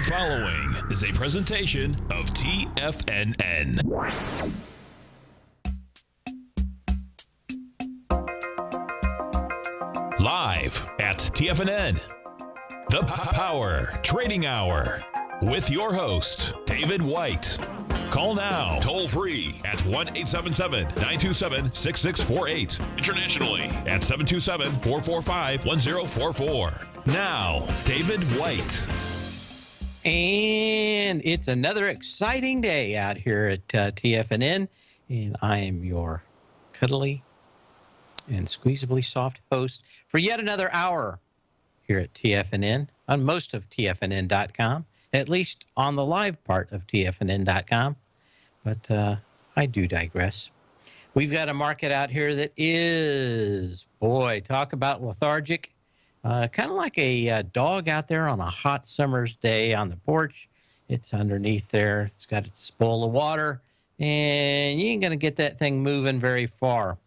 The following is a presentation of TFNN. Live at TFNN, the Power Trading Hour, with your host, David White. Call now, toll free at 1-877-927-6648. Internationally at 727-445-1044. Now, David White. And it's another exciting day out here at TFNN, and I am your cuddly and squeezably soft host for yet another hour here at TFNN, on most of TFNN.com, at least on the live part of TFNN.com, but I do digress. We've got a market out here that is, boy, talk about lethargic. Kind of like a dog out there on a hot summer's day on the porch. It's underneath there. It's got its bowl of water, and you ain't going to get that thing moving very far.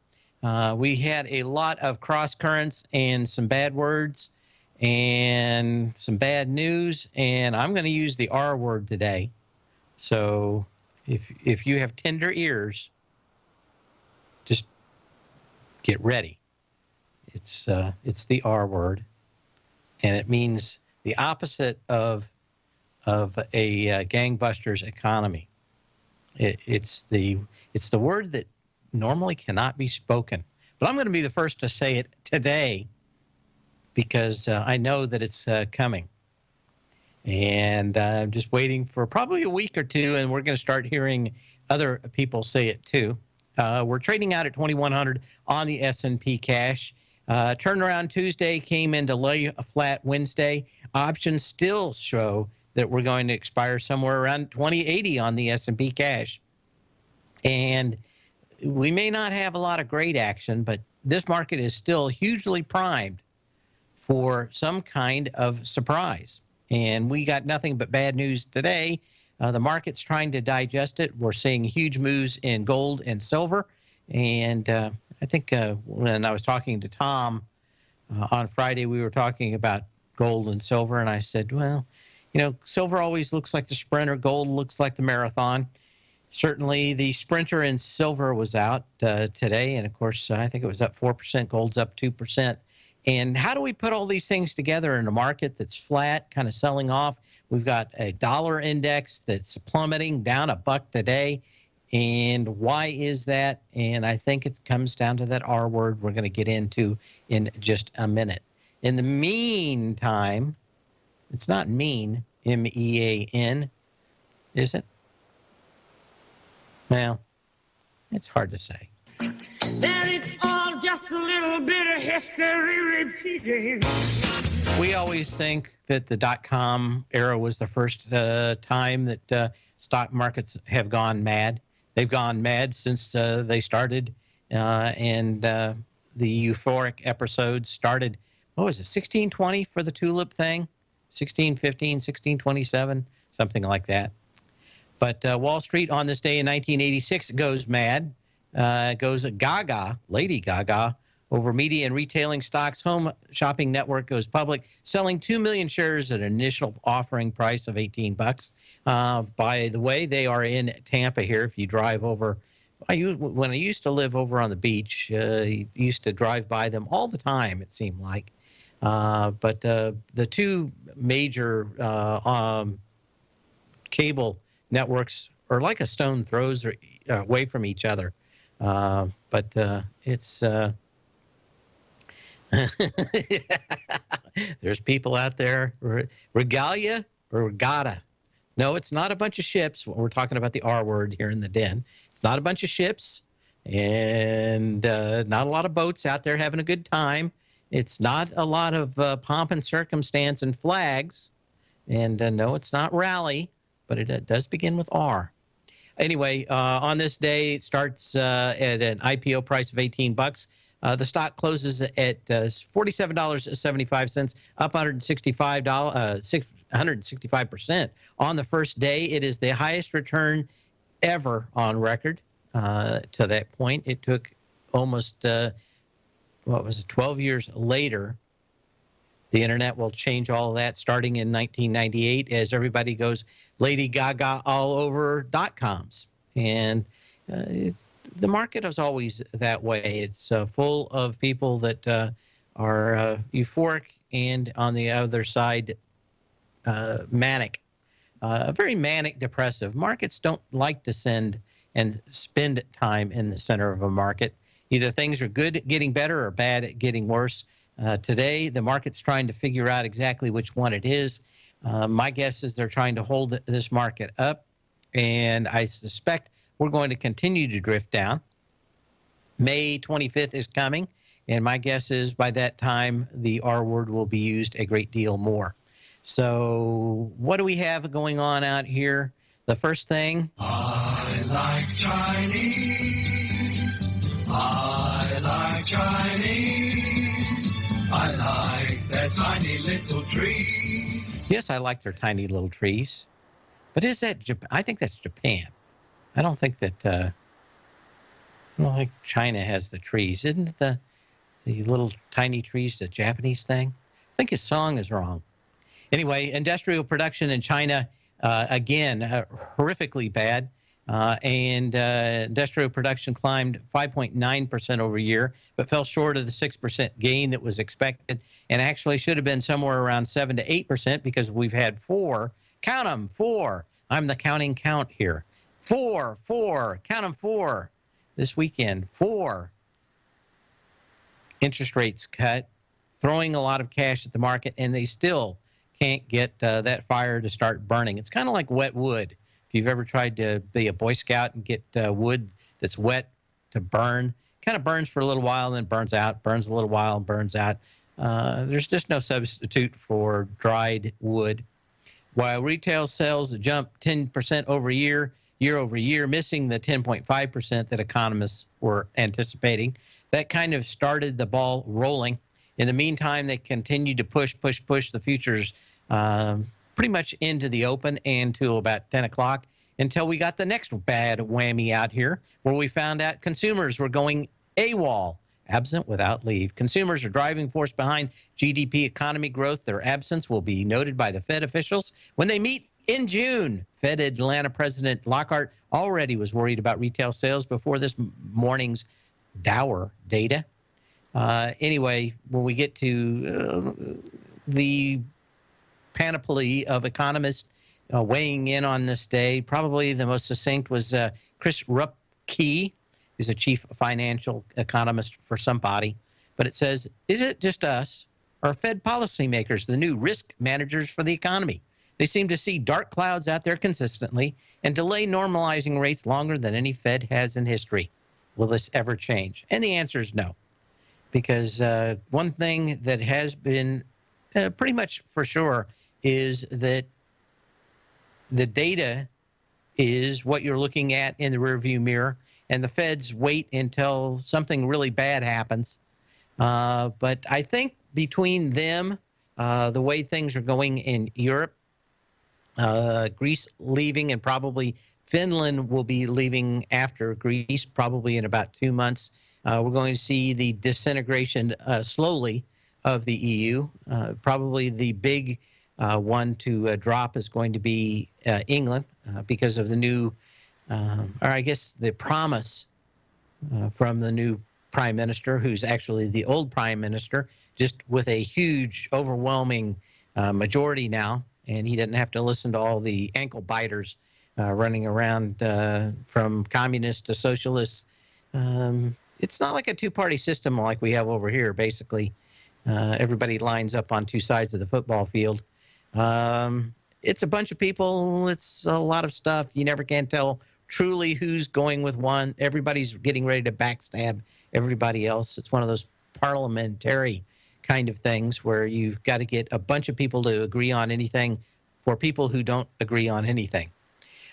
We had a lot of cross currents and some bad words and some bad news, and I'm going to use the R word today. So if you have tender ears, just get ready. It's the R word, and it means the opposite of a gangbuster's economy. It's the word that normally cannot be spoken, but I'm going to be the first to say it today because I know that it's coming, and I'm just waiting for probably a week or two, and we're going to start hearing other people say it too. We're trading out at 2,100 on the S&P cash. Turnaround Tuesday came into lay flat Wednesday. Options still show that we're going to expire somewhere around 2080 on the S&P cash. And we may not have a lot of great action, but this market is still hugely primed for some kind of surprise. And we got nothing but bad news today. The market's trying to digest it. We're seeing huge moves in gold and silver. And I think when I was talking to Tom on Friday, we were talking about gold and silver, and I said, well, you know, silver always looks like the sprinter, gold looks like the marathon. Certainly the sprinter in silver was out today, and of course, I think it was up 4%, gold's up 2%. And how do we put all these things together in a market that's flat, kind of selling off? We've got a dollar index that's plummeting down $1 today. And why is that? And I think it comes down to that R word we're going to get into in just a minute. In the meantime, it's not mean, M-E-A-N, is it? Well, it's hard to say. Then it's all just a little bit of history repeating. We always think that the dot-com era was the first time that stock markets have gone mad. They've gone mad since they started, and the euphoric episodes started, what was it, 1620 for the tulip thing? 1615, 1627, something like that. But Wall Street on this day in 1986 goes mad, goes gaga, Lady Gaga, over media and retailing stocks. Home Shopping Network goes public, selling 2 million shares at an initial offering price of $18. By the way, they are in Tampa here. If you drive over, when I used to live over on the beach, used to drive by them all the time, it seemed like. But the two major cable networks are like a stone throws away from each other. But it's... There's people out there. Regalia or regatta? No, it's not a bunch of ships. We're talking about the R word here in the den. It's not a bunch of ships and not a lot of boats out there having a good time. It's not a lot of pomp and circumstance and flags. And no, it's not rally, but it does begin with R. Anyway, on this day, it starts at an IPO price of $18. The stock closes at $47.75, up $165, 165%. On the first day, it is the highest return ever on record. To that point, it took almost, 12 years later The internet will change all of that starting in 1998 as everybody goes Lady Gaga all over .coms. And the market is always that way. It's full of people that are euphoric and on the other side, manic. Very manic depressive. Markets don't like to send and spend time in the center of a market. Either things are good at getting better or bad at getting worse. Today, the market's trying to figure out exactly which one it is. My guess is they're trying to hold this market up, and I suspect we're going to continue to drift down. May 25th is coming, and my guess is by that time, the R word will be used a great deal more. So what do we have going on out here? The first thing. I like Chinese. I like Chinese. I like their tiny little trees. Yes, I like their tiny little trees. But is that Japan? I think that's Japan. I don't think that I don't think China has the trees. Isn't the little tiny trees the Japanese thing? I think his song is wrong. Anyway, industrial production in China, again, horrifically bad. And industrial production climbed 5.9% over a year, but fell short of the 6% gain that was expected, and actually should have been somewhere around 7 to 8% because we've had four. Count them, four. I'm the counting count here. Four. Count them, four. This weekend, four. Interest rates cut, throwing a lot of cash at the market, and they still can't get that fire to start burning. It's kind of like wet wood. If you've ever tried to be a Boy Scout and get wood that's wet to burn, kind of burns for a little while, then burns out, burns a little while, and burns out. There's just no substitute for dried wood. While retail sales jumped 10% year over year, missing the 10.5% that economists were anticipating, that kind of started the ball rolling. In the meantime, they continued to push the futures pretty much into the open until about 10 o'clock until we got the next bad whammy out here where we found out consumers were going AWOL, absent without leave. Consumers are driving force behind GDP economy growth. Their absence will be noted by the Fed officials when they meet in June. Fed Atlanta President Lockhart already was worried about retail sales before this morning's dour data. Anyway, when we get to the panoply of economists weighing in on this day, probably the most succinct was Chris Rupke. He's a chief financial economist for somebody. But it says, is it just us or Fed policymakers, the new risk managers for the economy? They seem to see dark clouds out there consistently and delay normalizing rates longer than any Fed has in history. Will this ever change? And the answer is no. Because one thing that has been pretty much for sure is that the data is what you're looking at in the rearview mirror, and the Feds wait until something really bad happens. But I think between them, the way things are going in Europe, Greece leaving, and probably Finland will be leaving after Greece, probably in about 2 months. We're going to see the disintegration slowly of the EU. Probably the big one to drop is going to be England because of the new, or I guess the promise from the new prime minister, who's actually the old prime minister, just with a huge, overwhelming majority now. And he doesn't have to listen to all the ankle biters running around from communists to socialists. It's not like a two-party system like we have over here, basically. Everybody lines up on two sides of the football field. It's a bunch of people. It's a lot of stuff. You never can tell truly who's going with one. Everybody's getting ready to backstab everybody else. It's one of those parliamentary kind of things where you've got to get a bunch of people to agree on anything for people who don't agree on anything.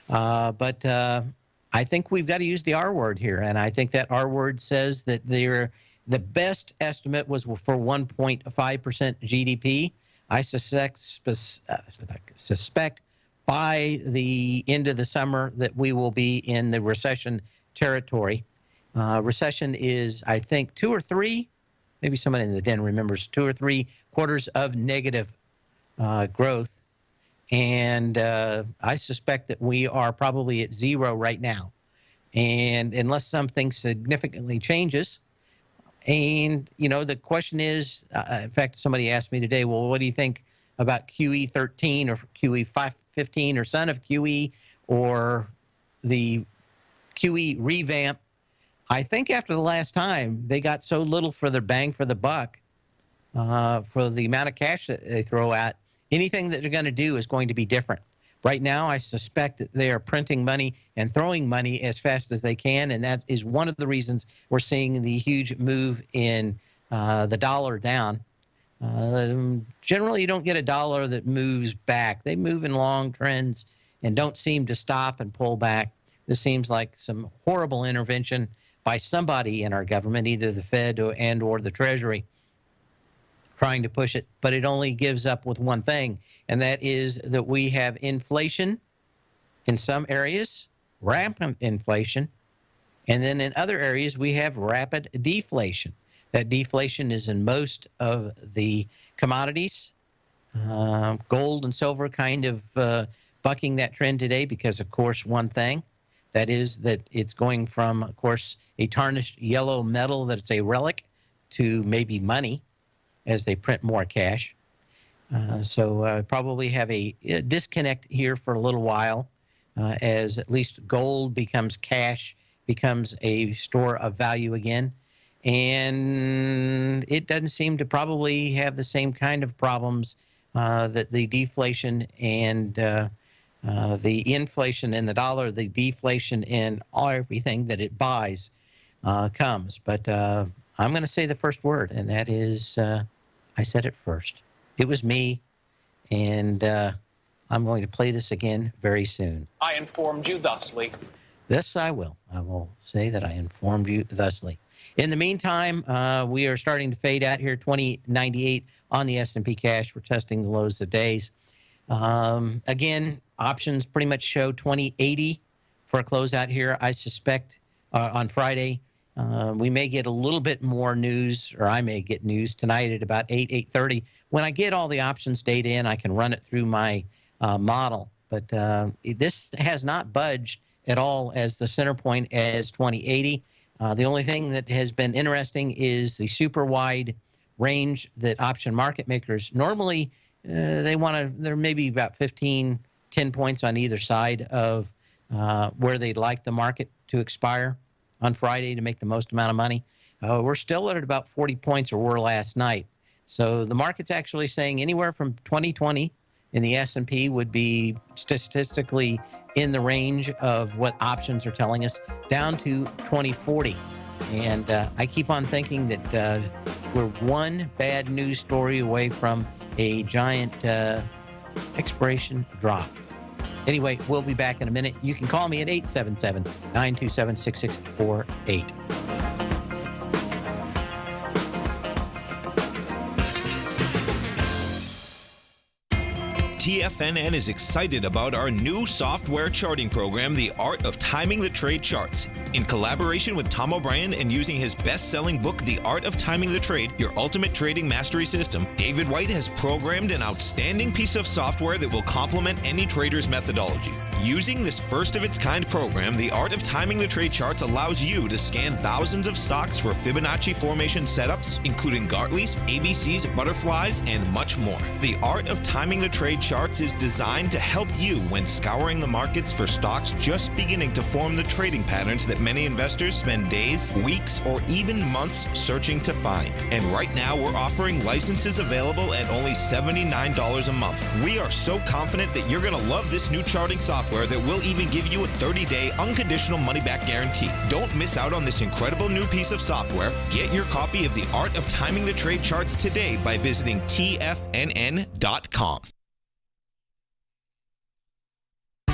But I think we've got to use the R word here, and I think that R word says that the best estimate was for 1.5% GDP. I suspect by the end of the summer that we will be in the recession territory. Recession is, I think, 2 or 3 maybe someone in the den remembers 2 or 3 quarters of negative growth. And I suspect that we are probably at 0 right now. And unless something significantly changes, and, the question is, in fact, somebody asked me today, well, what do you think about QE 13 or QE 15 or son of QE or the QE revamp? I think after the last time, they got so little for their bang for the buck, for the amount of cash that they throw at, anything that they're going to do is going to be different. Right now, I suspect that they are printing money and throwing money as fast as they can, and that is one of the reasons we're seeing the huge move in the dollar down. Generally, you don't get a dollar that moves back. They move in long trends and don't seem to stop and pull back. This seems like some horrible intervention by somebody in our government, either the Fed or the Treasury, trying to push it, but it only gives up with one thing, and that is that we have inflation in some areas, rampant inflation, and then in other areas we have rapid deflation. That deflation is in most of the commodities. Gold and silver kind of bucking that trend today because, of course, one thing, that is that it's going from, of course, a tarnished yellow metal that it's a relic to maybe money, as they print more cash. So probably have a disconnect here for a little while as at least gold becomes cash, becomes a store of value again. And it doesn't seem to probably have the same kind of problems that the deflation and the inflation in the dollar, the deflation in everything that it buys comes. But I'm going to say the first word, and that is, I said it first. It was me, and I'm going to play this again very soon. I informed you thusly. This I will. I will say that I informed you thusly. In the meantime, we are starting to fade out here, 2098 on the S&P cash. We're testing the lows of days. Again, options pretty much show 2080 for a closeout here. I suspect on Friday, we may get a little bit more news, or I may get news tonight at about 8:30. When I get all the options data in, I can run it through my model. But this has not budged at all as the center point as 2080. The only thing that has been interesting is the super wide range that option market makers normally they want to. There may be about 10 points on either side of where they'd like the market to expire on Friday to make the most amount of money. We're still at about 40 points or were last night. So the market's actually saying anywhere from 2020 in the S&P would be statistically in the range of what options are telling us, down to 2040. And I keep on thinking that we're one bad news story away from a giant expiration drop. Anyway, we'll be back in a minute. You can call me at 877-927-6648. TFNN is excited about our new software charting program, The Art of Timing the Trade Charts. In collaboration with Tom O'Brien and using his best-selling book, The Art of Timing the Trade, Your Ultimate Trading Mastery System, David White has programmed an outstanding piece of software that will complement any trader's methodology. Using this first-of-its-kind program, The Art of Timing the Trade Charts allows you to scan thousands of stocks for Fibonacci formation setups, including Gartley's, ABC's, butterflies, and much more. The Art of Timing the Trade Charts is designed to help you when scouring the markets for stocks just beginning to form the trading patterns that many investors spend days, weeks, or even months searching to find. And right now, we're offering licenses available at only $79 a month. We are so confident that you're going to love this new charting software that will even give you a 30-day unconditional money-back guarantee. Don't miss out on this incredible new piece of software. Get your copy of The Art of Timing the Trade Charts today by visiting TFNN.com.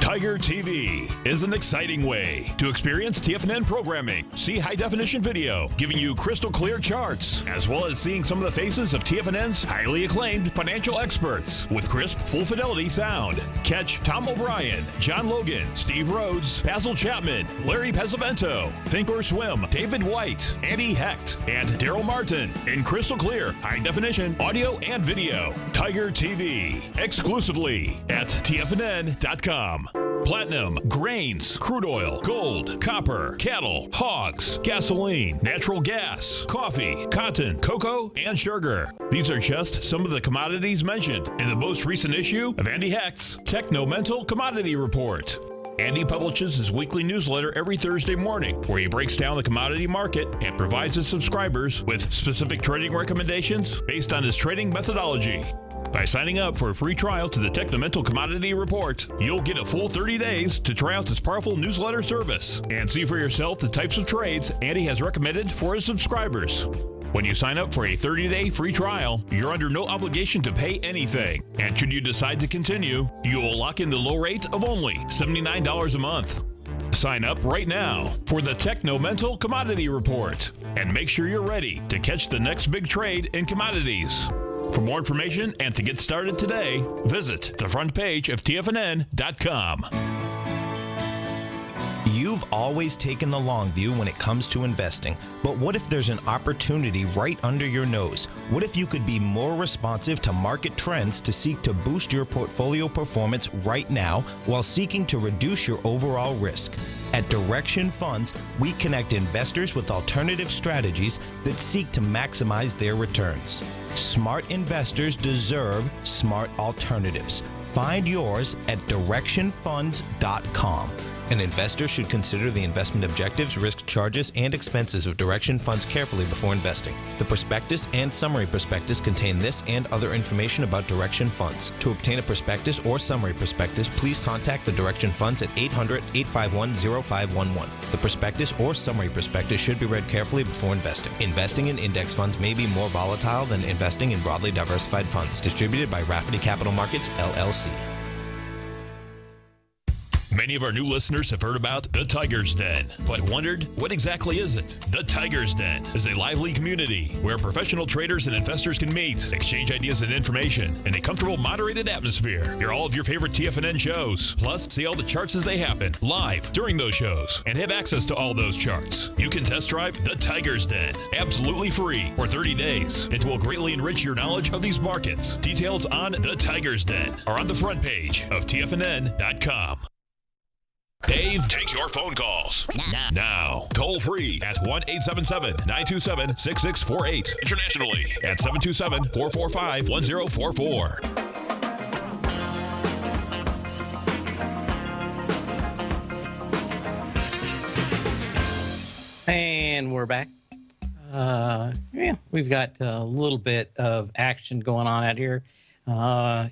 Tiger TV is an exciting way to experience TFNN programming. See high-definition video giving you crystal clear charts, as well as seeing some of the faces of TFNN's highly acclaimed financial experts with crisp, full-fidelity sound. Catch Tom O'Brien, John Logan, Steve Rhodes, Basil Chapman, Larry Pesavento, Think or Swim, David White, Andy Hecht, and Daryl Martin in crystal clear, high-definition audio and video. Tiger TV, exclusively at TFNN.com. Platinum, grains, crude oil, gold, copper, cattle, hogs, gasoline, natural gas, coffee, cotton, cocoa, and sugar. These are just some of the commodities mentioned in the most recent issue of Andy Hecht's Techno-Mental Commodity Report. Andy publishes his weekly newsletter every Thursday morning, where he breaks down the commodity market and provides his subscribers with specific trading recommendations based on his trading methodology. By signing up for a free trial to the Techno-Mental Commodity Report, you'll get a full 30 days to try out this powerful newsletter service and see for yourself the types of trades Andy has recommended for his subscribers. When you sign up for a 30-day free trial, you're under no obligation to pay anything. And should you decide to continue, you will lock in the low rate of only $79 a month. Sign up right now for the Techno-Mental Commodity Report and make sure you're ready to catch the next big trade in commodities. For more information and to get started today, visit the front page of TFNN.com. You've always taken the long view when it comes to investing, but what if there's an opportunity right under your nose? What if you could be more responsive to market trends to seek to boost your portfolio performance right now while seeking to reduce your overall risk? At Direction Funds, we connect investors with alternative strategies that seek to maximize their returns. Smart investors deserve smart alternatives. Find yours at directionfunds.com. An investor should consider the investment objectives, risk charges, and expenses of Direction Funds carefully before investing. The prospectus and summary prospectus contain this and other information about Direction Funds. To obtain a prospectus or summary prospectus, please contact the Direction Funds at 800-851-0511. The prospectus or summary prospectus should be read carefully before investing. Investing in index funds may be more volatile than investing in broadly diversified funds. Distributed by Rafferty Capital Markets, LLC. Many of our new listeners have heard about the Tiger's Den, but wondered, what exactly is it? The Tiger's Den is a lively community where professional traders and investors can meet, exchange ideas and information in a comfortable, moderated atmosphere. Hear all of your favorite TFNN shows, plus see all the charts as they happen live during those shows and have access to all those charts. You can test drive the Tiger's Den absolutely free for 30 days. It will greatly enrich your knowledge of these markets. Details on the Tiger's Den are on the front page of TFNN.com. Dave takes your phone calls now. Toll free at 1-877-927-6648. Internationally at 727-445-1044. And we're back. We've got a little bit of action going on out here.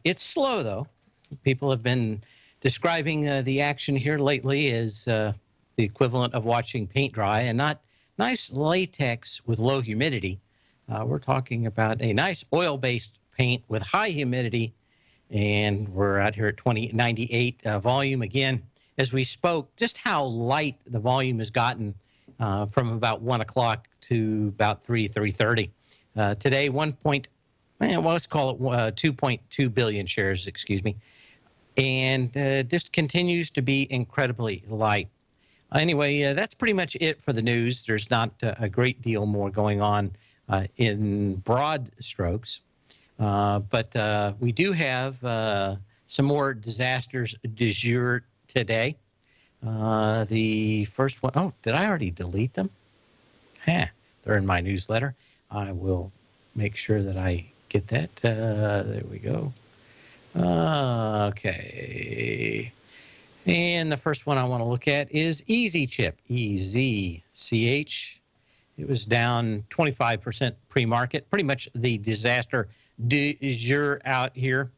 It's slow, though. People have been describing the action here lately as the equivalent of watching paint dry and not nice latex with low humidity. We're talking about a nice oil-based paint with high humidity, and we're out here at 98 volume. Again, as we spoke, just how light the volume has gotten from about 1 o'clock to about 3:30. Today, let's call it 2.2 billion shares, excuse me. And just continues to be incredibly light. Anyway, that's pretty much it for the news. There's not a great deal more going on in broad strokes. But we do have some more disasters du jour today. The first one, did I already delete them? They're in my newsletter. I will make sure that I get that. There we go. Okay. And the first one I want to look at is Easy Chip, EZCH. It was down 25% pre-market, pretty much the disaster du jour out here.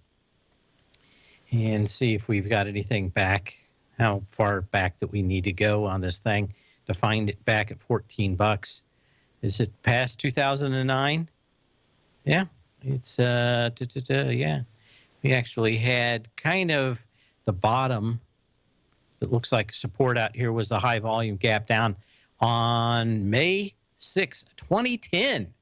And see if we've got anything back, how far back that we need to go on this thing to find it back at 14 bucks. Is it past 2009? Yeah, it's, yeah. We actually had kind of the bottom that looks like support out here was the high volume gap down on May 6, 2010.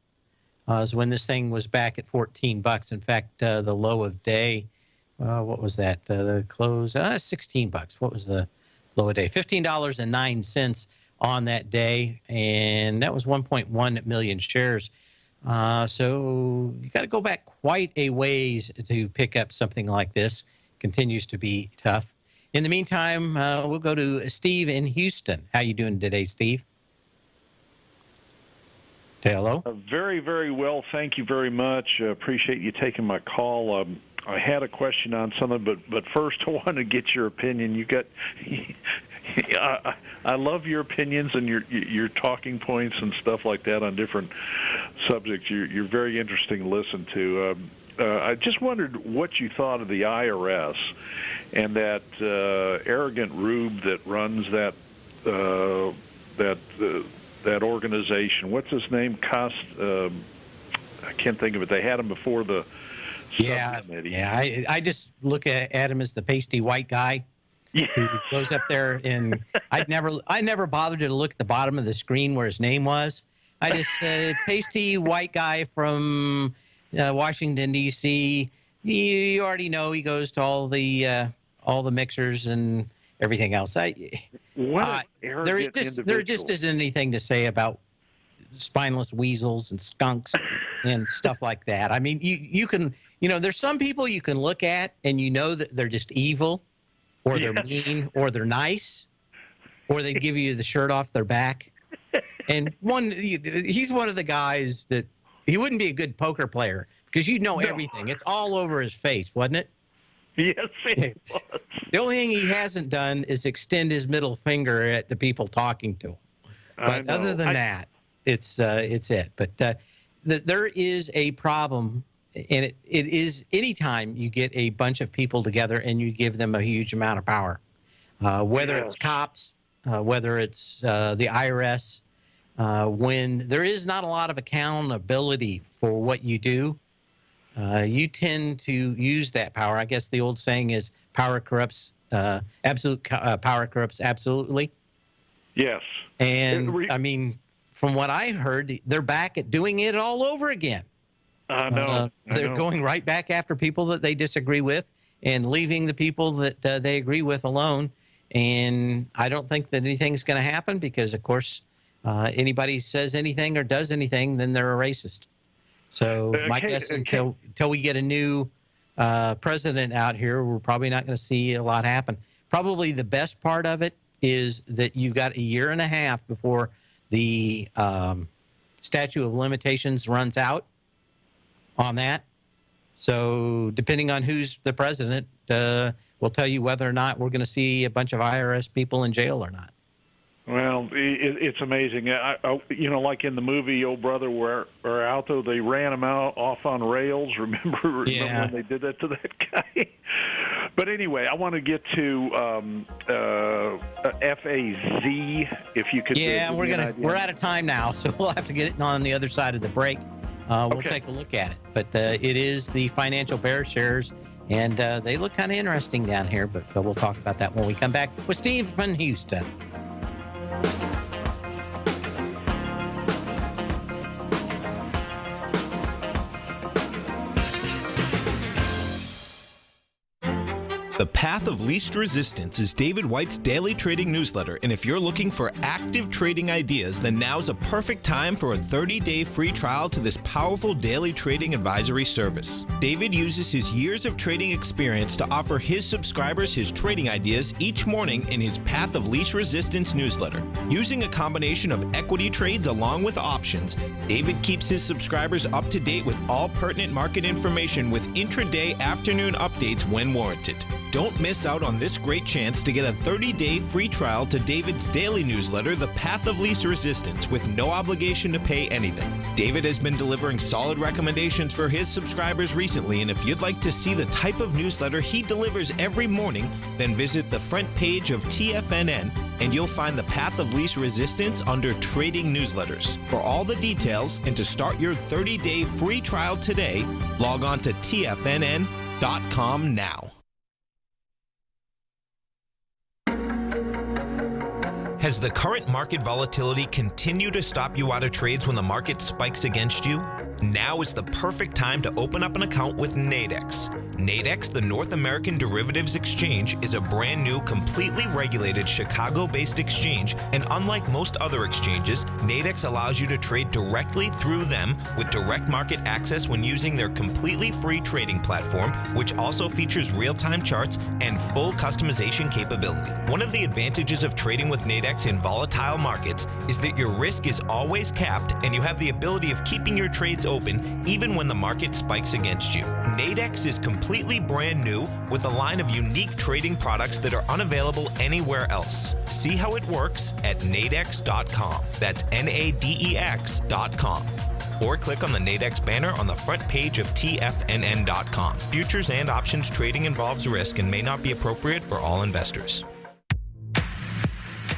Is when this thing was back at $14. In fact, the low of day, what was that? The close, $16. What was the low of day? $15.09 on that day, and that was 1.1 million shares. So you got to go back quite a ways to pick up something like this. Continues to be tough. In the meantime, we'll go to Steve in Houston. How you doing today, Steve? Hello. Very, very well. Thank you very much. Appreciate you taking my call. I had a question on something, but first I want to get your opinion. You got, I love your opinions and your talking points and stuff like that on different subjects. You're very interesting to listen to. I just wondered what you thought of the IRS and that arrogant rube that runs that organization. What's his name? I can't think of it. They had him before the subcommittee. Yeah. I just look at him as the pasty white guy who goes up there, and I never bothered to look at the bottom of the screen where his name was. I just said pasty white guy from Washington D.C. You already know he goes to all the mixers and everything else. There just isn't anything to say about spineless weasels and skunks and stuff like that. I mean, you can, there's some people you can look at and you know that they're just evil, or they're mean, or they're nice, or they give you the shirt off their back. And he's one of the guys that he wouldn't be a good poker player because you'd know everything. It's all over his face, wasn't it? Yes, it was. The only thing he hasn't done is extend his middle finger at the people talking to him. But other than that, it's it. But there is a problem, and it is anytime you get a bunch of people together and you give them a huge amount of power, whether it's cops, whether it's the IRS, when there is not a lot of accountability for what you do, you tend to use that power. I guess the old saying is power corrupts, power corrupts absolutely. Yes. And I mean, from what I heard, they're back at doing it all over again. They're going right back after people that they disagree with and leaving the people that they agree with alone. And I don't think that anything's going to happen because, of course, anybody says anything or does anything, then they're a racist. So my guess until we get a new president out here, we're probably not going to see a lot happen. Probably the best part of it is that you've got a year and a half before the statute of limitations runs out on that. So depending on who's the president, will tell you whether or not we're going to see a bunch of IRS people in jail or not. Well, it's amazing. Like in the movie "Oh Brother, Where Art Thou?" they ran him off on rails. Remember when they did that to that guy? But anyway, I want to get to FAZ. If you could. Yeah, we're out of time now, so we'll have to get it on the other side of the break. We'll take a look at it. But it is the financial bear shares, and they look kind of interesting down here. But we'll talk about that when we come back with Steve from Houston. The Path of Least Resistance is David White's daily trading newsletter, and if you're looking for active trading ideas, then now's a perfect time for a 30-day free trial to this powerful daily trading advisory service. David uses his years of trading experience to offer his subscribers his trading ideas each morning in his Path of Least Resistance newsletter. Using a combination of equity trades along with options, David keeps his subscribers up to date with all pertinent market information with intraday afternoon updates when warranted. Don't miss out on this great chance to get a 30-day free trial to David's daily newsletter, The Path of Least Resistance, with no obligation to pay anything. David has been delivering solid recommendations for his subscribers recently, and if you'd like to see the type of newsletter he delivers every morning, then visit the front page of TFNN and you'll find The Path of Least Resistance under Trading Newsletters. For all the details and to start your 30-day free trial today, log on to TFNN.com now. Has the current market volatility continued to stop you out of trades when the market spikes against you? Now is the perfect time to open up an account with Nadex. Nadex, the North American Derivatives Exchange, is a brand new, completely regulated Chicago-based exchange, and unlike most other exchanges, Nadex allows you to trade directly through them with direct market access when using their completely free trading platform, which also features real-time charts and full customization capability. One of the advantages of trading with Nadex in volatile markets is that your risk is always capped and you have the ability of keeping your trades open even when the market spikes against you. Nadex is completely brand new with a line of unique trading products that are unavailable anywhere else. See how it works at nadex.com. That's Nadex.com. Or click on the Nadex banner on the front page of TFNN.com. Futures and options trading involves risk and may not be appropriate for all investors.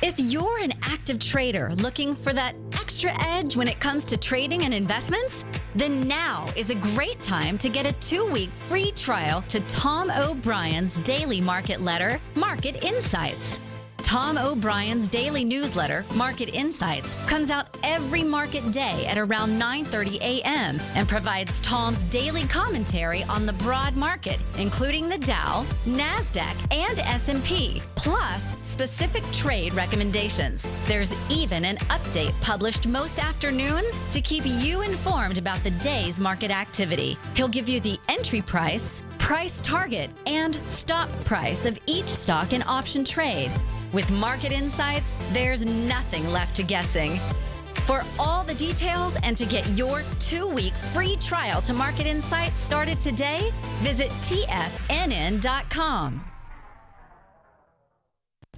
If you're an active trader looking for that extra edge when it comes to trading and investments, then now is a great time to get a 2-week free trial to Tom O'Brien's daily market letter, Market Insights. Tom O'Brien's daily newsletter, Market Insights, comes out every market day at around 9:30 a.m. and provides Tom's daily commentary on the broad market, including the Dow, NASDAQ, and S&P, plus specific trade recommendations. There's even an update published most afternoons to keep you informed about the day's market activity. He'll give you the entry price, price target, and stop price of each stock and option trade. With Market Insights, there's nothing left to guessing. For all the details and to get your 2-week free trial to Market Insights started today, visit TFNN.com.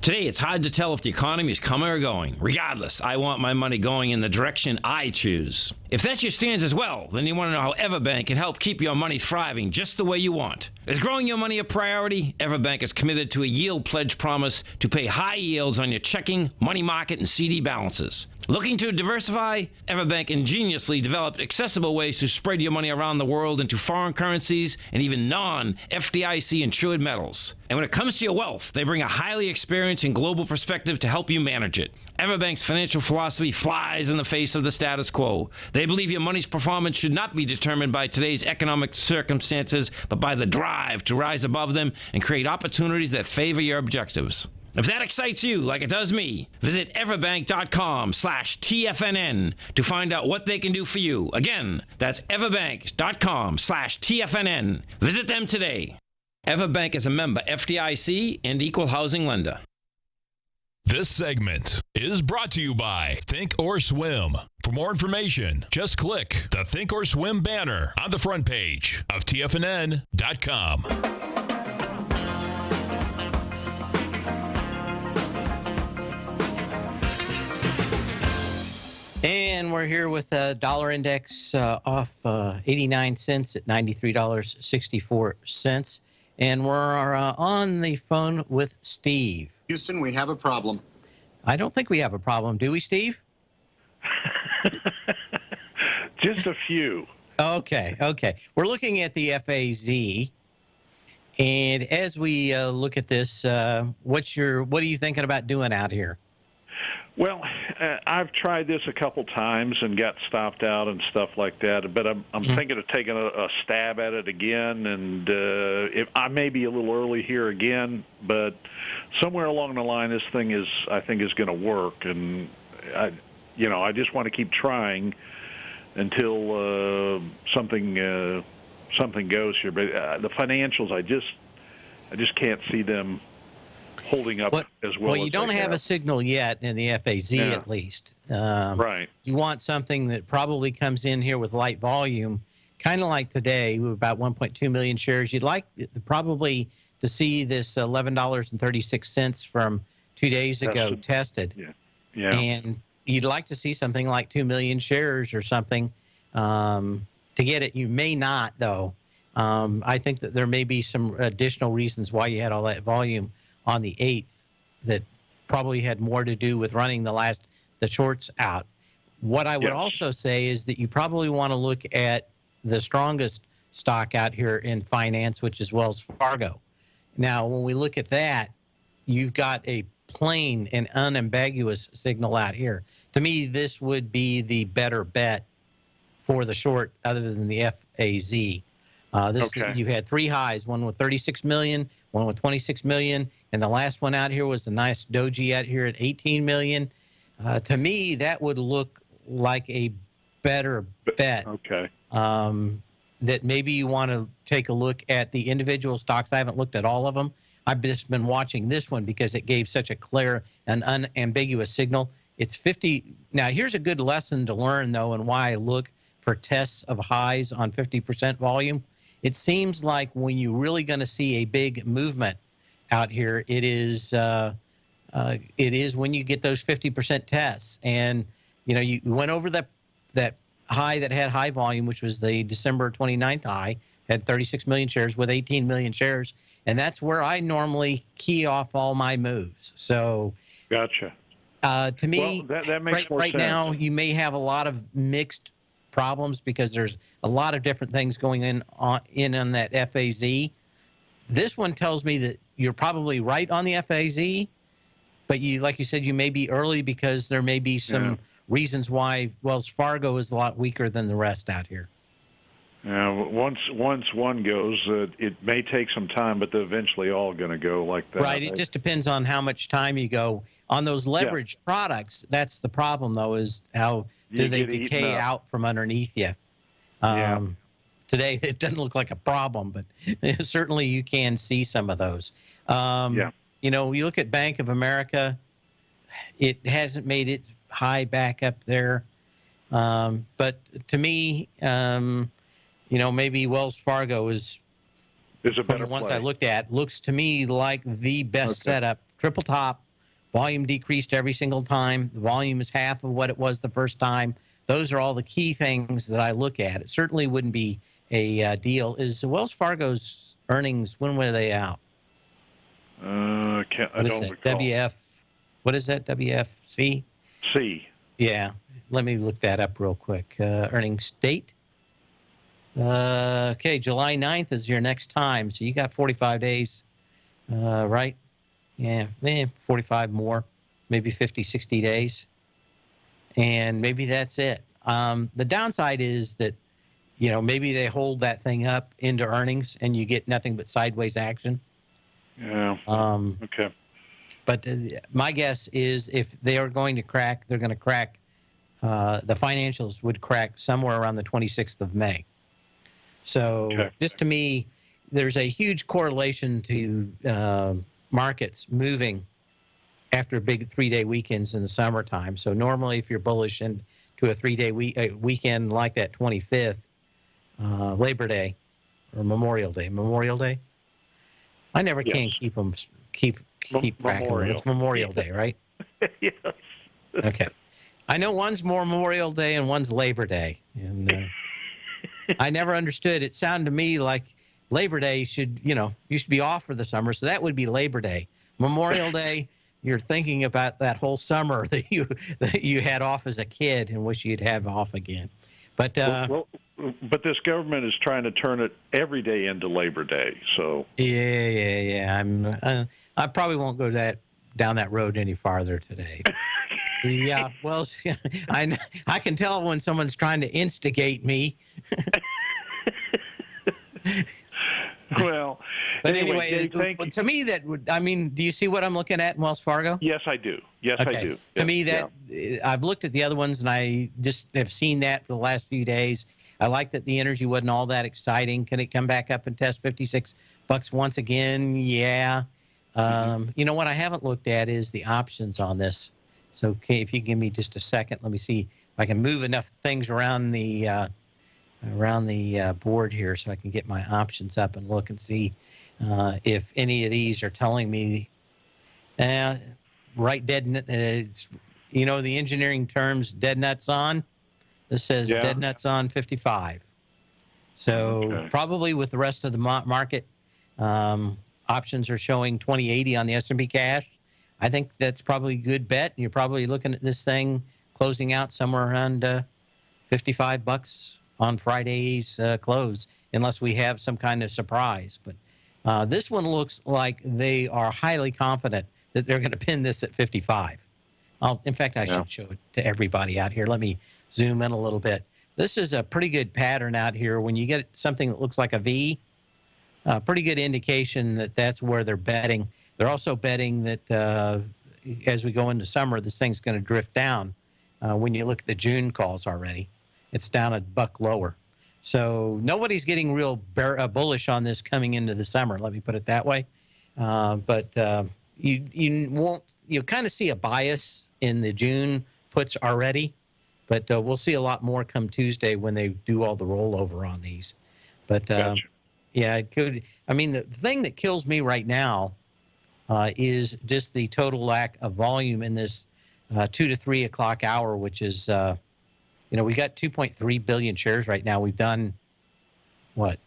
Today, it's hard to tell if the economy is coming or going. Regardless, I want my money going in the direction I choose. If that's your stance as well, then you want to know how Everbank can help keep your money thriving just the way you want. Is growing your money a priority? Everbank is committed to a yield pledge promise to pay high yields on your checking, money market, and CD balances. Looking to diversify? Everbank ingeniously developed accessible ways to spread your money around the world into foreign currencies and even non-FDIC insured metals. And when it comes to your wealth, they bring a highly experienced and global perspective to help you manage it. Everbank's financial philosophy flies in the face of the status quo. They believe your money's performance should not be determined by today's economic circumstances, but by the drive to rise above them and create opportunities that favor your objectives. If that excites you like it does me, visit everbank.com/TFNN to find out what they can do for you. Again, that's everbank.com/TFNN. Visit them today. Everbank is a member FDIC and equal housing lender. This segment is brought to you by Think or Swim. For more information, just click the Think or Swim banner on the front page of TFNN.com. And we're here with a dollar index off 89 cents at $93.64. And we're on the phone with Steve. Houston, we have a problem. I don't think we have a problem. Do we, Steve? Just a few. Okay. We're looking at the FAZ. And as we look at this, what are you thinking about doing out here? Well, I've tried this a couple times and got stopped out and stuff like that, but I'm thinking of taking a stab at it again, and I may be a little early here again, but somewhere along the line, this thing I think is going to work, and I just want to keep trying until something goes here. But the financials, I just can't see them holding up as well. Well, you don't have a signal yet in the FAZ, at least. Right. You want something that probably comes in here with light volume, kind of like today, with about 1.2 million shares. You'd like probably to see this $11.36 from 2 days ago tested. Yeah. And you'd like to see something like 2 million shares or something to get it. You may not, though. I think that there may be some additional reasons why you had all that volume on the 8th that probably had more to do with running the shorts out. What I would also say is that you probably want to look at the strongest stock out here in finance, which is Wells Fargo. Now, when we look at that, you've got a plain and unambiguous signal out here. To me, this would be the better bet for the short, other than the FAZ. You had three highs, one with 36 million, one with 26 million, and the last one out here was a nice doji out here at 18 million. To me, that would look like a better bet. Okay. That maybe you want to take a look at the individual stocks. I haven't looked at all of them. I've just been watching this one because it gave such a clear and unambiguous signal. It's 50. Now, here's a good lesson to learn, though, and why I look for tests of highs on 50% volume. It seems like when you're really going to see a big movement out here, it is when you get those 50% tests. And, you went over that high that had high volume, which was the December 29th high, had 36 million shares with 18 million shares. And that's where I normally key off all my moves. So, gotcha. To me, well, that makes more right sense. now, you may have a lot of mixed problems because there's a lot of different things going on that FAZ. This one tells me that you're probably right on the FAZ, but like you said, you may be early because there may be some reasons why Wells Fargo is a lot weaker than the rest out here. Once one goes, it may take some time, but they're eventually all going to go like that. Right. It just depends on how much time you go on those leveraged products. That's the problem, though, is how do they decay out from underneath you? Today, it doesn't look like a problem, but certainly you can see some of those. You look at Bank of America, it hasn't made it high back up there. But to me, maybe Wells Fargo is a better from the ones play. I looked at, looks to me like the best setup. Triple top, volume decreased every single time. The volume is half of what it was the first time. Those are all the key things that I look at. It certainly wouldn't be a deal. Is Wells Fargo's earnings, when were they out? I don't recall. What is that, WFC? C. Yeah, let me look that up real quick. Earnings date. Okay, July 9th is your next time. So you got 45 days, right? Yeah, 45 more, maybe 50, 60 days. And maybe that's it. The downside is that, maybe they hold that thing up into earnings and you get nothing but sideways action. Yeah. Okay. But my guess is if they are going to crack, they're going to crack, the financials would crack somewhere around the 26th of May. So just to me, there's a huge correlation to markets moving after big 3-day weekends in the summertime. So normally if you're bullish into a 3-day weekend like that 25th, Labor Day or Memorial Day. I never can keep track of them. It's Memorial Day, right? Yes. Okay. I know one's Memorial Day and one's Labor Day. And I never understood. It sounded to me like Labor Day should be off for the summer. So that would be Labor Day. Memorial Day, you're thinking about that whole summer that you had off as a kid and wish you'd have off again. But but this government is trying to turn it every day into Labor Day. So yeah. I probably won't go down that road any farther today. Yeah, well, I can tell when someone's trying to instigate me. Well, but anyway, to me, that would, do you see what I'm looking at in Wells Fargo? Yes, I do. Yes, I do. To me, I've looked at the other ones and I just have seen that for the last few days. I like that the energy wasn't all that exciting. Can it come back up and test $56 once again? Yeah. You know what I haven't looked at is the options on this. So if you give me just a second, let me see if I can move enough things around the board here so I can get my options up and look and see if any of these are telling me right dead. The engineering terms dead nuts on. This says dead nuts on 55. So probably with the rest of the market, options are showing 2080 on the S&P cash. I think that's probably a good bet. You're probably looking at this thing closing out somewhere around $55 on Friday's close, unless we have some kind of surprise. But this one looks like they are highly confident that they're going to pin this at 55. In fact, I should show it to everybody out here. Let me zoom in a little bit. This is a pretty good pattern out here. When you get something that looks like a V, pretty good indication that that's where they're betting. They're also betting that as we go into summer, this thing's going to drift down. When you look at the June calls already, it's down a buck lower. So nobody's getting real bullish on this coming into the summer. Let me put it that way. But you'll kind of see a bias in the June puts already, but we'll see a lot more come Tuesday when they do all the rollover on these. But Gotcha. yeah, it could. I mean, the thing that kills me right now is just the total lack of volume in this 2 to 3 o'clock hour, which is, we got 2.3 billion shares right now. We've done what,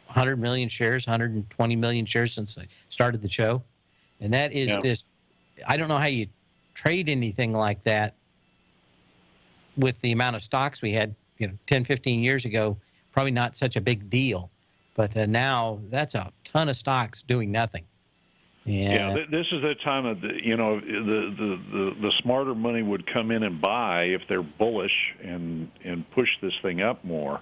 100 million shares, 120 million shares since I started the show. And that is just, I don't know how you trade anything like that with the amount of stocks we had, 10, 15 years ago, probably not such a big deal. But now that's a ton of stocks doing nothing. Yeah, this is the time of the smarter money would come in and buy if they're bullish and push this thing up more.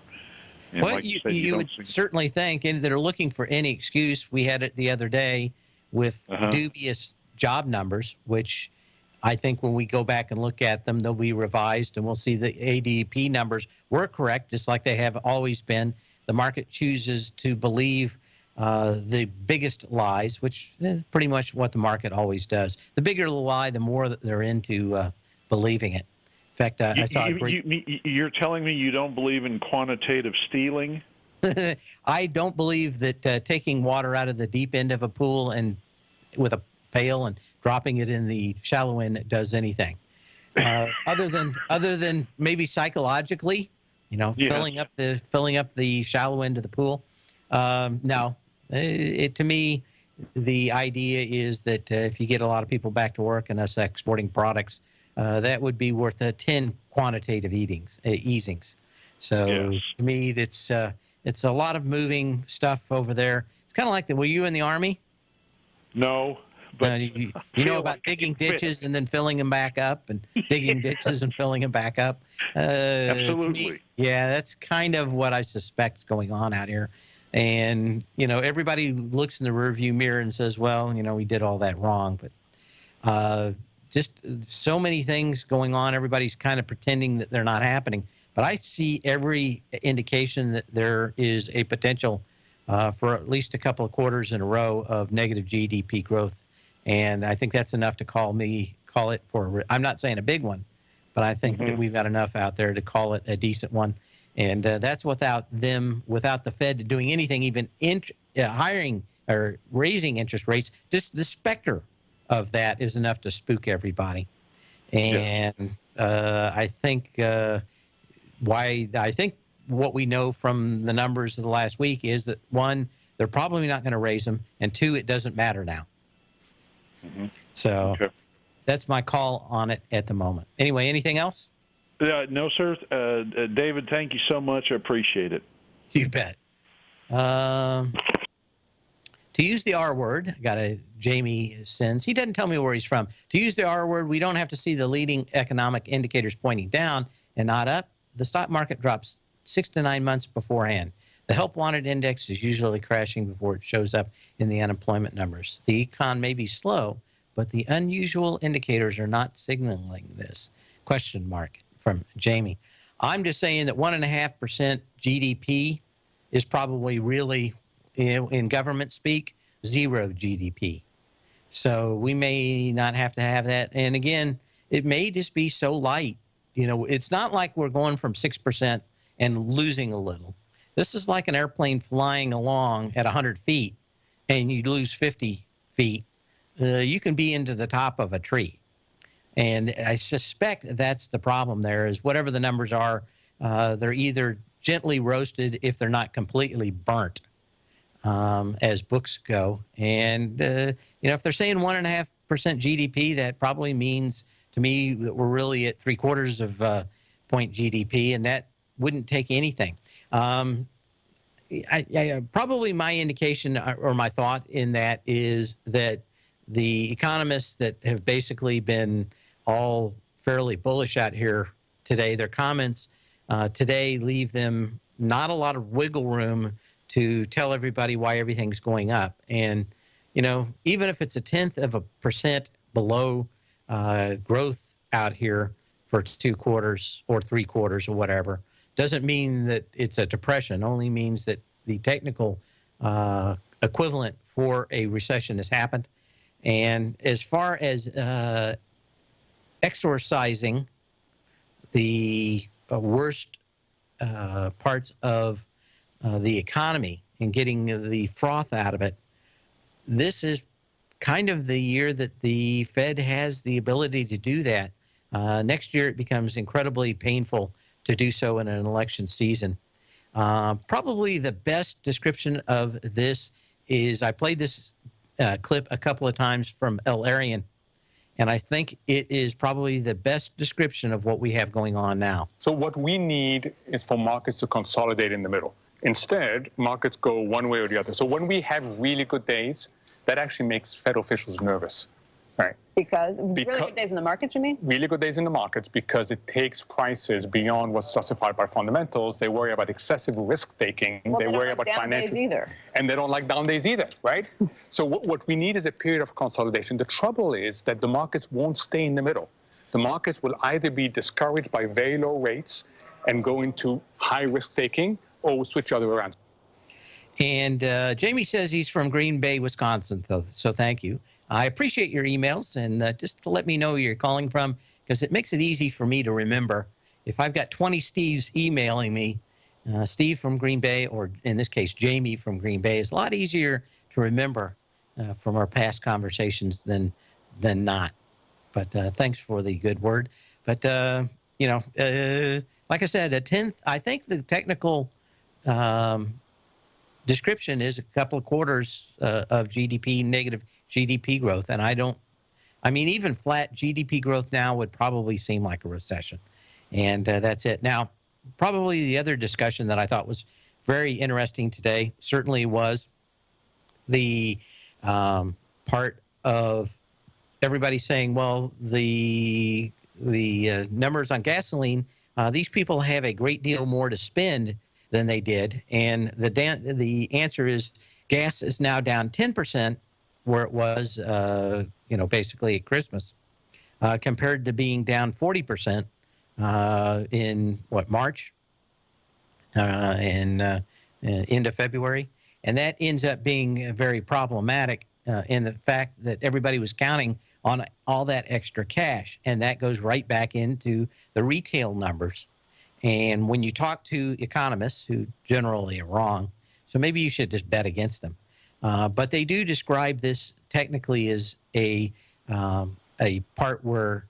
And well, like you would certainly think, and they're looking for any excuse. We had it the other day with dubious job numbers, which I think when we go back and look at them, they'll be revised, and we'll see the ADP numbers were correct, just like they have always been. The market chooses to believe the biggest lies, which is pretty much what the market always does. The bigger the lie, the more that they're into believing it. In fact, I saw a great... You're telling me you don't believe in quantitative stealing? I don't believe that taking water out of the deep end of a pool and with a pail and dropping it in the shallow end does anything. Other than maybe psychologically, filling up the shallow end of the pool. No, to me, the idea is that if you get a lot of people back to work and us exporting products, that would be worth 10 quantitative easings. So to me, it's a lot of moving stuff over there. It's kind of like were you in the Army? No. But you know about digging ditches and then filling them back up, and digging ditches and filling them back up. Absolutely. Me, yeah, that's kind of what I suspect is going on out here. And, everybody looks in the rearview mirror and says, well, we did all that wrong. But just so many things going on. Everybody's kind of pretending that they're not happening. But I see every indication that there is a potential for at least a couple of quarters in a row of negative GDP growth. And I think that's enough to call it for, I'm not saying a big one, but I think that we've got enough out there to call it a decent one. And that's without the Fed doing anything, even hiring or raising interest rates. Just the specter of that is enough to spook everybody. And I think what we know from the numbers of the last week is that, one, they're probably not going to raise them, and two, it doesn't matter now. So that's my call on it at the moment. Anyway, anything else? No, sir. David, thank you so much. I appreciate it. You bet. To use the R word, I got a Jamie sends. He doesn't tell me where he's from. To use the R word, we don't have to see the leading economic indicators pointing down and not up. The stock market drops 6 to 9 months beforehand. The help wanted index is usually crashing before it shows up in the unemployment numbers. The econ may be slow, but the unusual indicators are not signaling this. Question mark from Jamie. I'm just saying that 1.5% GDP is probably really, in government speak, zero GDP. So we may not have to have that. And again, it may just be so light. It's not like we're going from 6% and losing a little. This is like an airplane flying along at 100 feet and you lose 50 feet. You can be into the top of a tree. And I suspect that's the problem there is whatever the numbers are, they're either gently roasted if they're not completely burnt, as books go. And, if they're saying 1.5% GDP, that probably means to me that we're really at 3/4 of point GDP, and that wouldn't take anything. Probably my indication or my thought in that is that the economists that have basically been all fairly bullish out here today, their comments today leave them not a lot of wiggle room to tell everybody why everything's going up. And, you know, even if it's 0.1% below growth out here for 2 quarters or 3 quarters or whatever, doesn't mean that it's a depression, only means that the technical equivalent for a recession has happened. And as far as exorcising the worst parts of the economy and getting the froth out of it, this is kind of the year that the Fed has the ability to do that. Next year, it becomes incredibly painful to do so in an election season. Probably the best description of this is, I played this clip a couple of times from El Arian, and I think it is probably the best description of what we have going on now. So what we need is for markets to consolidate in the middle. Instead, markets go one way or the other. So when we have really good days, that actually makes Fed officials nervous, right? Because really good days in the markets, you mean? Really good days in the markets because it takes prices beyond what's justified by fundamentals. They worry about excessive risk-taking. Well, they don't worry like about down financial days either. And they don't like down days either, right? So what we need is a period of consolidation. The trouble is that the markets won't stay in the middle. The markets will either be discouraged by very low rates and go into high risk-taking, or will switch the other way around. And Jamie says he's from Green Bay, Wisconsin, so thank you. I appreciate your emails, and just to let me know where you're calling from, because it makes it easy for me to remember. If I've got 20 Steves emailing me, Steve from Green Bay, or in this case, Jamie from Green Bay, is a lot easier to remember from our past conversations than not. But thanks for the good word. But, you know, like I said, I think the technical description is a couple of quarters of GDP, negative GDP growth. And I mean, even flat GDP growth now would probably seem like a recession. And that's it. Now, probably the other discussion that I thought was very interesting today certainly was the part of everybody saying, well, the numbers on gasoline, these people have a great deal more to spend than they did. And the answer is gas is now down 10% where it was, you know, basically at Christmas, compared to being down 40% in, March and into February. And that ends up being very problematic in the fact that everybody was counting on all that extra cash. And that goes right back into the retail numbers. And when you talk to economists, who generally are wrong, so maybe you should just bet against them. But they do describe this technically as a part where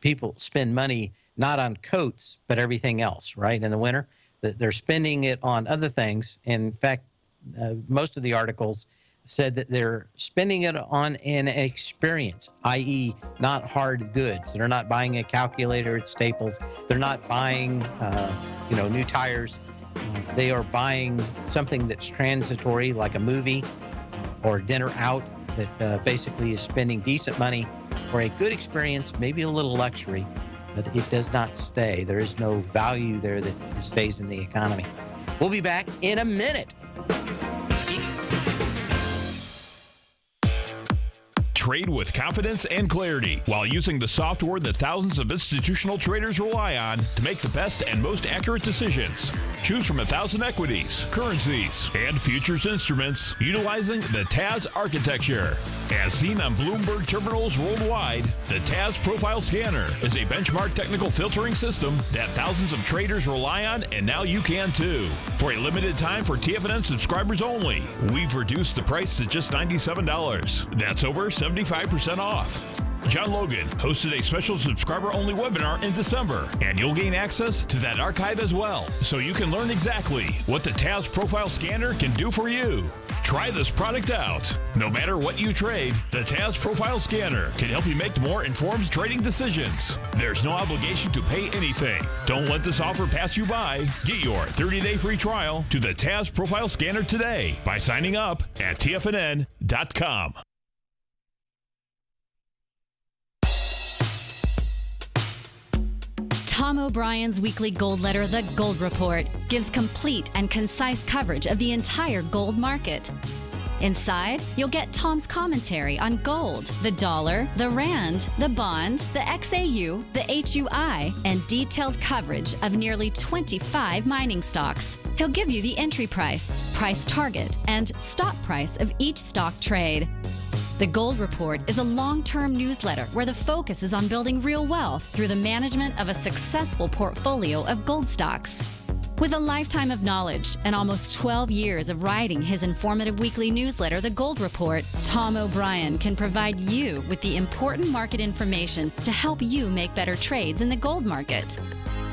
people spend money not on coats, but everything else, right, in the winter. They're spending it on other things. In fact, most of the articles said that they're spending it on an experience, i.e. not hard goods. They're not buying a calculator at Staples. They're not buying, you know, new tires. They are buying something that's transitory, like a movie or dinner out, that basically is spending decent money for a good experience, maybe a little luxury, but it does not stay. There is no value there that stays in the economy. We'll be back in a minute. Trade with confidence and clarity while using the software that thousands of institutional traders rely on to make the best and most accurate decisions. Choose from 1,000 equities, currencies, and futures instruments utilizing the TAS architecture. As seen on Bloomberg terminals worldwide, the TAS Profile Scanner is a benchmark technical filtering system that thousands of traders rely on, and now you can too. For a limited time for TFNN subscribers only, we've reduced the price to just $97. That's over 75% off. John Logan hosted a special subscriber-only webinar in December, and you'll gain access to that archive as well, so you can learn exactly what the TAS Profile Scanner can do for you. Try this product out. No matter what you trade, the TAS Profile Scanner can help you make more informed trading decisions. There's no obligation to pay anything. Don't let this offer pass you by. Get your 30-day free trial to the TAS Profile Scanner today by signing up at TFNN.com. Tom O'Brien's weekly gold letter, The Gold Report, gives complete and concise coverage of the entire gold market. Inside, you'll get Tom's commentary on gold, the dollar, the rand, the bond, the XAU, the HUI, and detailed coverage of nearly 25 mining stocks. He'll give you the entry price, price target, and stop price of each stock trade. The Gold Report is a long-term newsletter where the focus is on building real wealth through the management of a successful portfolio of gold stocks. With a lifetime of knowledge and almost 12 years of writing his informative weekly newsletter, The Gold Report, Tom O'Brien can provide you with the important market information to help you make better trades in the gold market.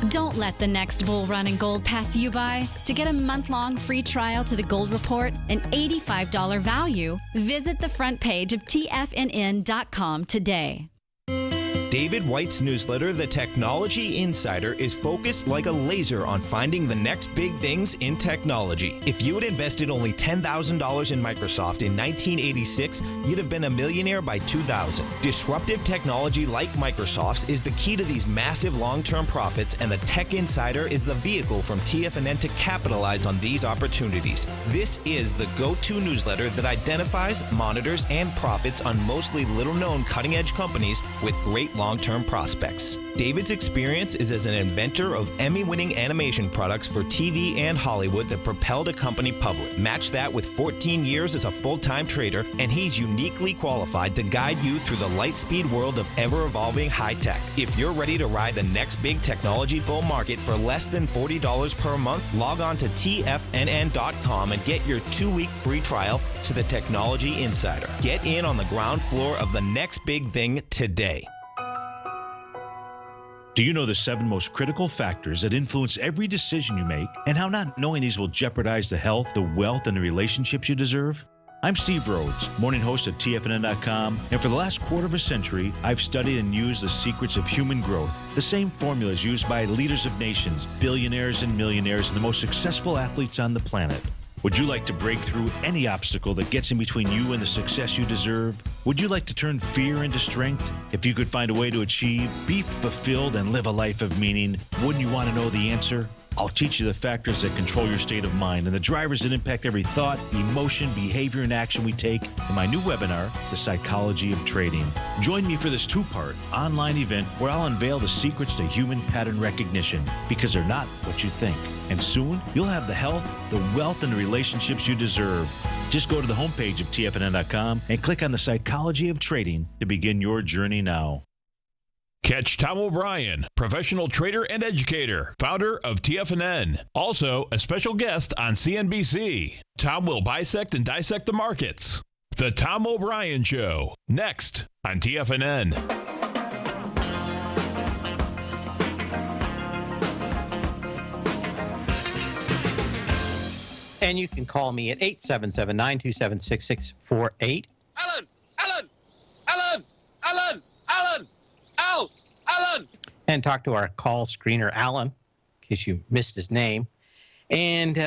Don't let the next bull run in gold pass you by. To get a month-long free trial to The Gold Report, an $85 value, visit the front page of TFNN.com today. David White's newsletter, The Technology Insider, is focused like a laser on finding the next big things in technology. If you had invested only $10,000 in Microsoft in 1986, you'd have been a millionaire by 2000. Disruptive technology like Microsoft's is the key to these massive long-term profits, and the Tech Insider is the vehicle from TFNN to capitalize on these opportunities. This is the go-to newsletter that identifies, monitors, and profits on mostly little-known cutting-edge companies with great long-term prospects. David's experience is as an inventor of Emmy-winning animation products for TV and Hollywood that propelled a company public. Match that with 14 years as a full-time trader, and he's uniquely qualified to guide you through the light-speed world of ever-evolving high-tech. If you're ready to ride the next big technology bull market for less than $40 per month, log on to TFNN.com and get your 2-week free trial to the Technology Insider. Get in on the ground floor of the next big thing today. Do you know the 7 most critical factors that influence every decision you make, and how not knowing these will jeopardize the health, the wealth, and the relationships you deserve? I'm Steve Rhodes, morning host at TFNN.com, and for the last quarter of a century, I've studied and used the secrets of human growth, the same formulas used by leaders of nations, billionaires and millionaires, and the most successful athletes on the planet. Would you like to break through any obstacle that gets in between you and the success you deserve? Would you like to turn fear into strength? If you could find a way to achieve, be fulfilled, and live a life of meaning, wouldn't you want to know the answer? I'll teach you the factors that control your state of mind and the drivers that impact every thought, emotion, behavior, and action we take in my new webinar, The Psychology of Trading. Join me for this 2-part online event where I'll unveil the secrets to human pattern recognition, because they're not what you think. And soon, you'll have the health, the wealth, and the relationships you deserve. Just go to the homepage of TFNN.com and click on The Psychology of Trading to begin your journey now. Catch Tom O'Brien, professional trader and educator, founder of TFNN. Also, a special guest on CNBC. Tom will bisect and dissect the markets. The Tom O'Brien Show, next on TFNN. And you can call me at 877-927-6648. Alan! And talk to our call screener, Alan, in case you missed his name. And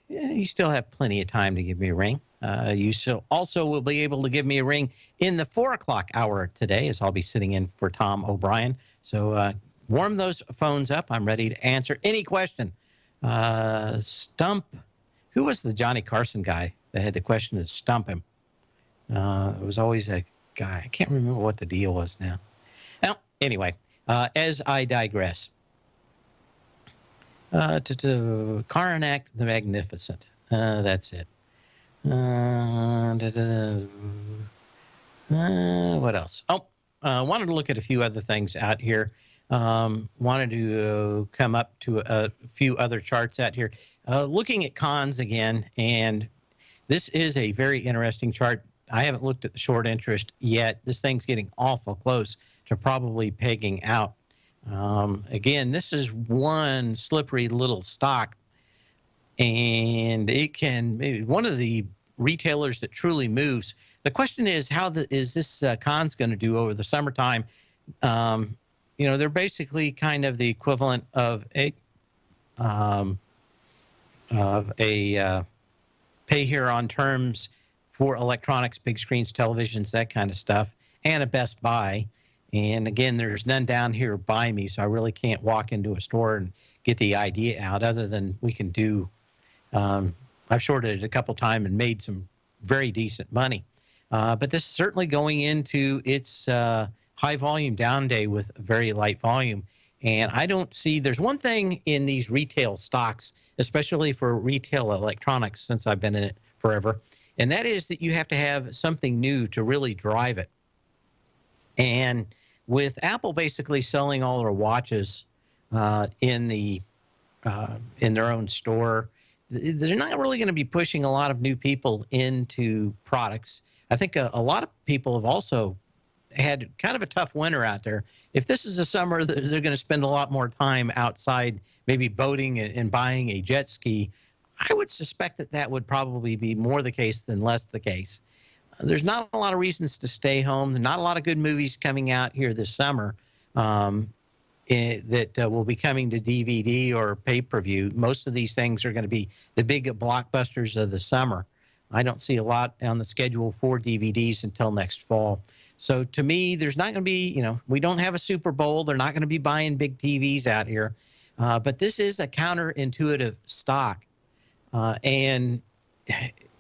you still have plenty of time to give me a ring. You also will be able to give me a ring in the 4 o'clock hour today, as I'll be sitting in for Tom O'Brien. So warm those phones up. I'm ready to answer any question. Stump. Who was the Johnny Carson guy that had the question to stump him? It was always a guy. I can't remember what the deal was now. Well, anyway, as I digress. Karnak the Magnificent. That's it. What else? Oh, wanted to look at a few other things out here. Wanted to come up to a few other charts out here. Looking at cons again, and this is a very interesting chart. I haven't looked at the short interest yet. This thing's getting awful close to probably pegging out. Again, this is one slippery little stock, and it can be one of the retailers that truly moves. The question is, how is this cons going to do over the summertime? You know, they're basically kind of the equivalent of a pay here on terms for electronics, big screens, televisions, that kind of stuff, and a Best Buy. And again, there's none down here by me, so I really can't walk into a store and get the idea out other than we can do. I've shorted it a couple times and made some very decent money. But this is certainly going into its high volume down day with very light volume. And I don't see, there's one thing in these retail stocks, especially for retail electronics, since I've been in it forever, and that is that you have to have something new to really drive it. And with Apple basically selling all their watches in their own store, they're not really going to be pushing a lot of new people into products. I think a lot of people have also had kind of a tough winter out there. If this is a summer, they're going to spend a lot more time outside, maybe boating and buying a jet ski. I would suspect that that would probably be more the case than less the case. There's not a lot of reasons to stay home. There's not a lot of good movies coming out here this summer that will be coming to DVD or pay-per-view. Most of these things are going to be the big blockbusters of the summer. I don't see a lot on the schedule for DVDs until next fall. So to me, there's not going to be, we don't have a Super Bowl. They're not going to be buying big TVs out here. But this is a counterintuitive stock. And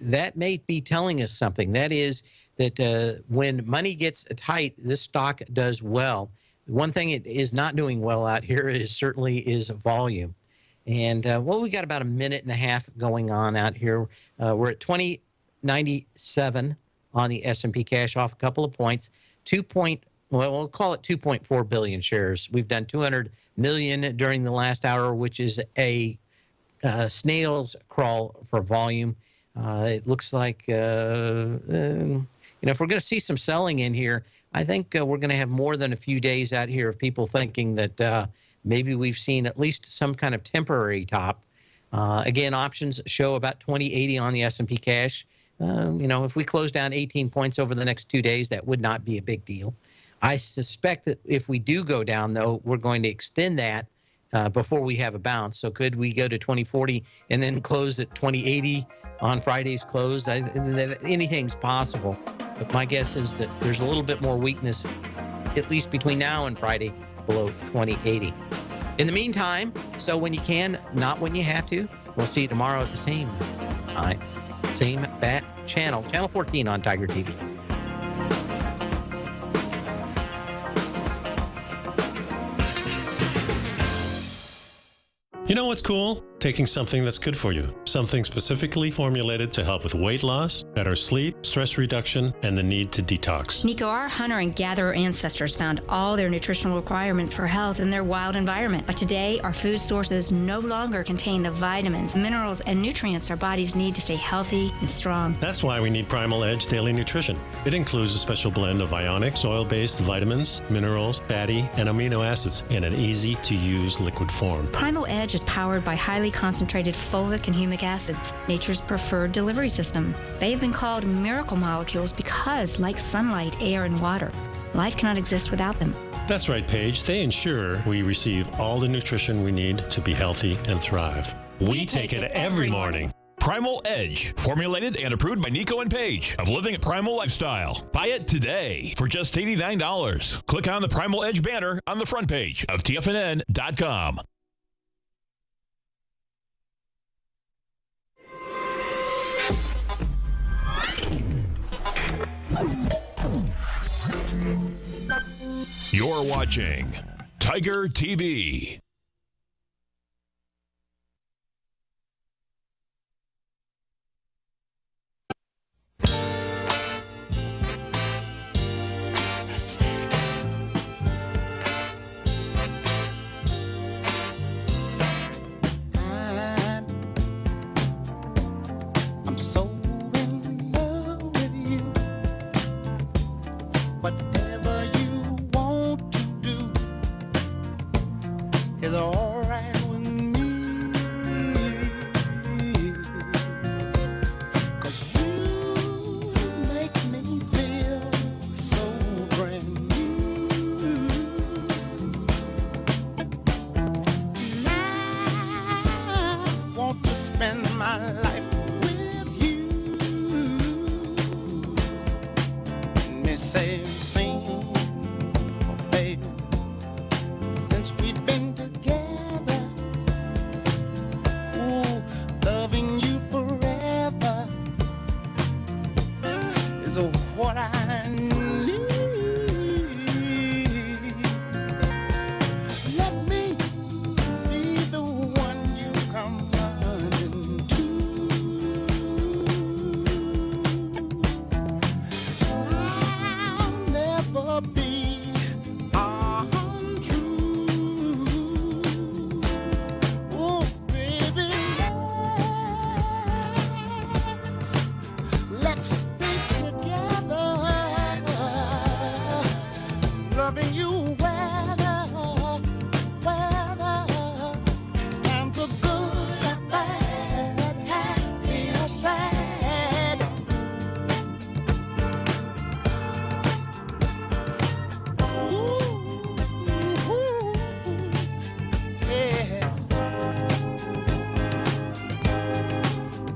that may be telling us something. That is that when money gets tight, this stock does well. One thing it is not doing well out here is volume. And we got about a minute and a half going on out here. We're at 2097 on the S&P cash, off a couple of points. We'll call it 2.4 billion shares. We've done 200 million during the last hour, which is a snail's crawl for volume. It looks like, if we're going to see some selling in here, I think we're going to have more than a few days out here of people thinking that maybe we've seen at least some kind of temporary top. Again, options show about 2080 on the S&P cash. If we close down 18 points over the next 2 days, that would not be a big deal. I suspect that if we do go down, though, we're going to extend that before we have a bounce. So could we go to 2040 and then close at 2080 on Friday's close? Anything's possible. But my guess is that there's a little bit more weakness, at least between now and Friday, below 2080. In the meantime, so when you can, not when you have to. We'll see you tomorrow at the same time, same bat channel 14 on Tiger TV. You know what's cool? Taking something that's good for you. Something specifically formulated to help with weight loss, better sleep, stress reduction, and the need to detox. Nico, our hunter and gatherer ancestors found all their nutritional requirements for health in their wild environment. But today, our food sources no longer contain the vitamins, minerals, and nutrients our bodies need to stay healthy and strong. That's why we need Primal Edge Daily Nutrition. It includes a special blend of ionic, soil-based vitamins, minerals, fatty, and amino acids in an easy-to-use liquid form. Primal Edge is powered by highly concentrated fulvic and humic acids, nature's preferred delivery system. They have been called miracle molecules because, like sunlight, air, and water, life cannot exist without them. That's right, Paige. They ensure we receive all the nutrition we need to be healthy and thrive. We take it every morning. Primal Edge, formulated and approved by Nico and Paige of Living a Primal Lifestyle. Buy it today for just $89. Click on the Primal Edge banner on the front page of TFNN.com. You're watching Tiger TV. I'm so in love with you. Whatever you want to do is all right with me. 'Cause you make me feel so brand new. And I want to spend my life with you. Let me say, sing is what I need. Let me be the one you come running to. I'll never be untrue. Oh, baby, let's stay together, loving you weather, times are good or bad, happy or sad. Ooh, yeah.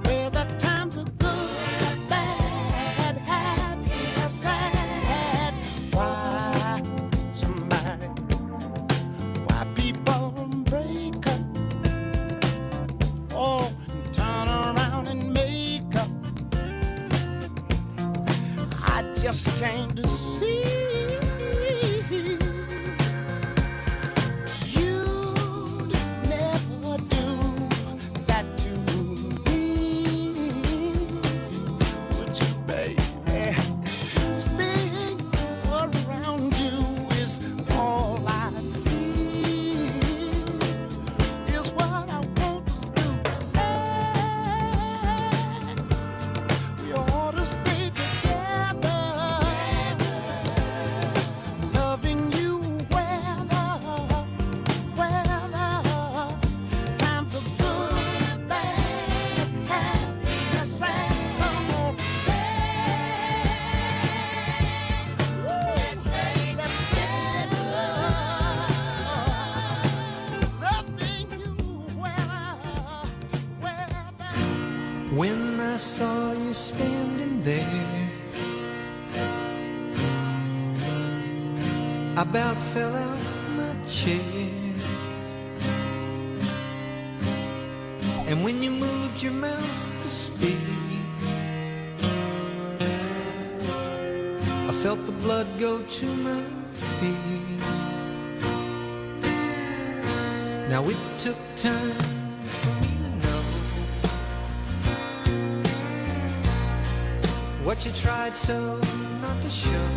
Whether times are good or bad, happy or sad. Why people break up? Oh, and turn around and make up. I just came to see you'd never do that to me, would you, baby? Spinning around you is all I see, is what I want to do. We ought to stay together, loving you weather, times are good, bad, happy or sad. Come on, let's stay together, loving you weather. When I saw you standing there, I about fell out my chair. And when you moved your mouth to speak, I felt the blood go to my feet. Now it took time for me to know what you tried so not to show.